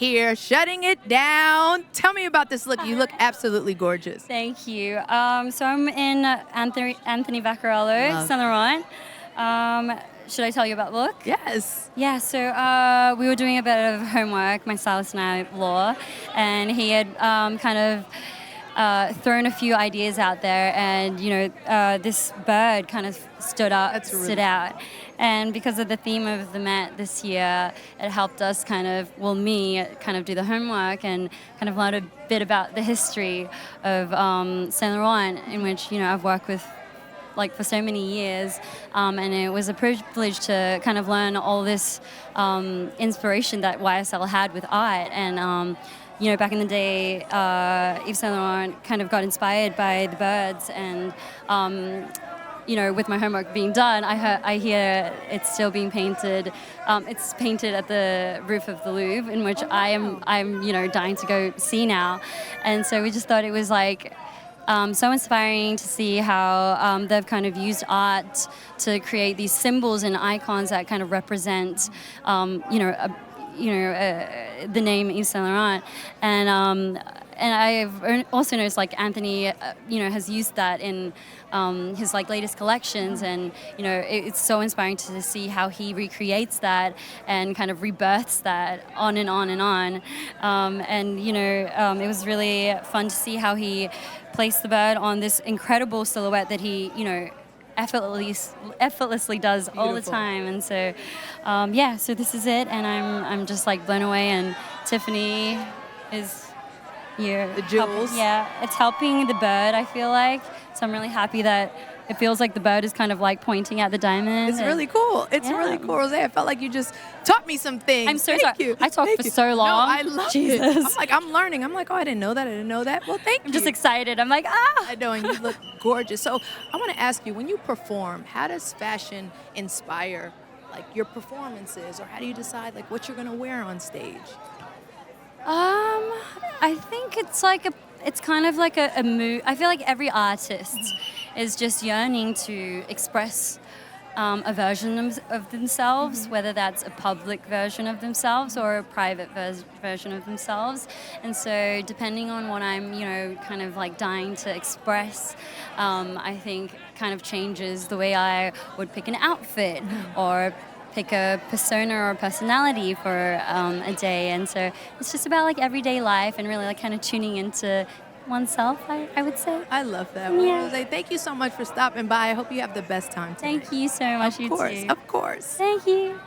here, shutting it down. Tell me about this look. You look absolutely gorgeous. Thank you. So I'm in Anthony Vaccarello, Saint Laurent. Should I tell you about the look? Yes. Yeah, so we were doing a bit of homework, my stylist and I, Law, and he had kind of thrown a few ideas out there, and this bird kind of stood out. And because of the theme of the Met this year, it helped us me do the homework and kind of learn a bit about the history of Saint Laurent, in which I've worked with for so many years, and it was a privilege to kind of learn all this inspiration that YSL had with art. And back in the day, Yves Saint Laurent kind of got inspired by the birds, and with my homework being done, I hear it's still being painted. It's painted at the roof of the Louvre, in which I'm dying to go see now. And so we just thought it was so inspiring to see how they've kind of used art to create these symbols and icons that kind of represent, the name Yves Saint Laurent. And I've also noticed Anthony, has used that in his latest collections, and it's so inspiring to see how he recreates that and kind of rebirths that on and on and on. It was really fun to see how he placed the bird on this incredible silhouette that he, effortlessly does all the time. And so, so this is it, and I'm just blown away. And Tiffany is here. The jewels. It's helping the bird, I feel like. So I'm really happy that it feels like the bird is kind of pointing at the diamond. It's really cool. It's really cool, Rose. I felt like you just taught me some things. I'm so sorry. I talked for so long. No, I love it. I'm learning. I'm oh, I didn't know that. Well, thank you. I'm just excited. I'm I know, and you look gorgeous. So I want to ask you, when you perform, how does fashion inspire your performances, or how do you decide what you're going to wear on stage? I think it's kind of a mood. I feel like every artist is just yearning to express a version of themselves, whether that's a public version of themselves or a private version of themselves. And so depending on what I'm, kind of dying to express, I think kind of changes the way I would pick an outfit or pick a persona or a personality for a day. And so it's just about everyday life and really kind of tuning into oneself, I would say. I love that. Yeah. Rose, thank you so much for stopping by. I hope you have the best time tonight. Thank you so much. Of course. Thank you.